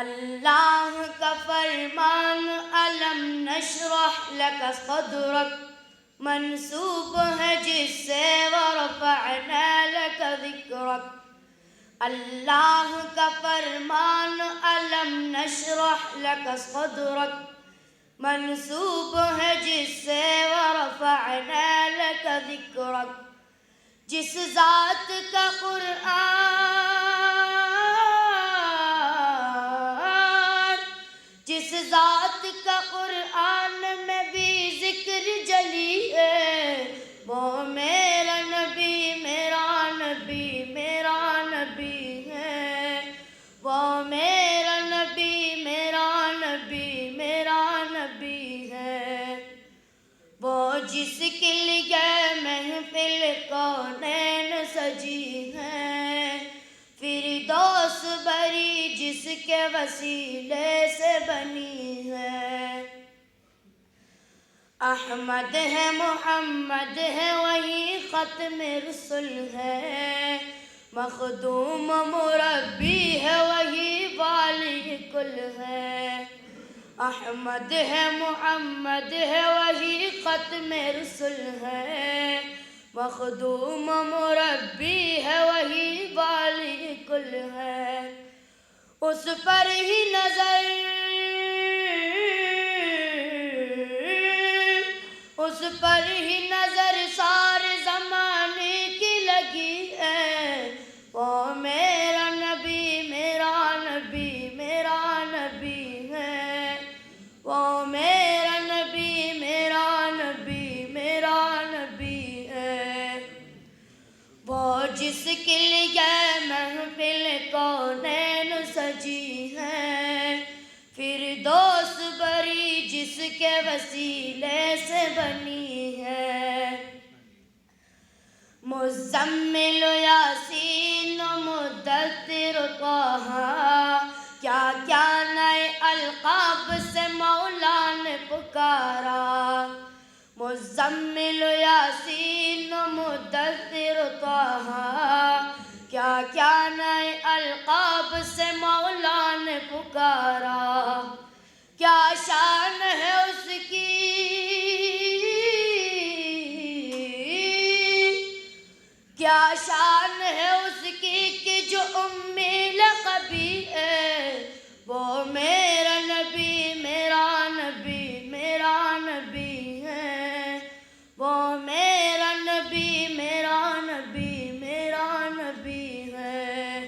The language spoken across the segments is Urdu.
اللہ کا فرمان علم نشرح لک صدرک منسوب ہے جس سے ورفعنا لک ذکرک. اللہ کا فرمان علم نشرح لک صدرک منسوب ہے جس سے ورفعنا لک ذکرک. جس ذات کا قرآن میں بھی ذکر جلی ہے، وہ میرا نبی میرا نبی میرا نبی ہے. وہ میرا نبی میرا نبی میرا نبی ہے. وہ جس کے لیے محفل کونین سجی ہے، فردوس بری جس کے وسیلے سے بنی ہے. احمد ہے محمد ہے وہی ختم رسل ہے، مخدوم مربی ہے وہی والی کل ہے. احمد ہے محمد ہے وہی ختم رسل ہے، مخدوم مربی ہے وہی والی کل ہے. اس پر ہی نظر سارے زمانے کی لگی ہے. وہ میرا نبی میرا نبی میرا نبی ہے. وہ میرا نبی میرا نبی میرا نبی ہے. وہ جس کے لیے محفل کونین سجی ہے، فردوس بری جس کے وسیلے سے بنی ہے. مزمل یاسین و مدثر طٰہٰ، کیا کیا نئے القاب سے مولا نے پکارا. مزمل یاسین و مدثر طٰہٰ، کیا کیا نئے القاب سے مولا نے پکارا. کیا شان ہے اس کی کیا شان ہے اس کی کہ جو امی لقبی ہے. وہ میرا نبی میرا نبی میرا نبی ہے. وہ میرا نبی میرا نبی میرا نبی ہے.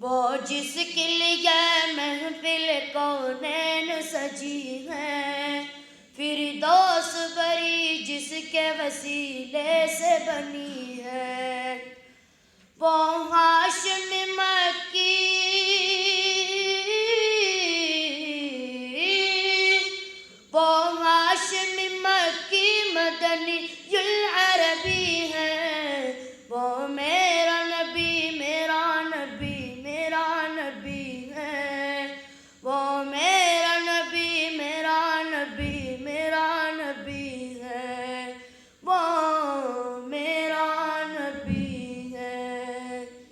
وہ جس کے لیے محفل کونین سجی ہے، فردوس بری جس کے وسیلے سے بنی ہے. وہ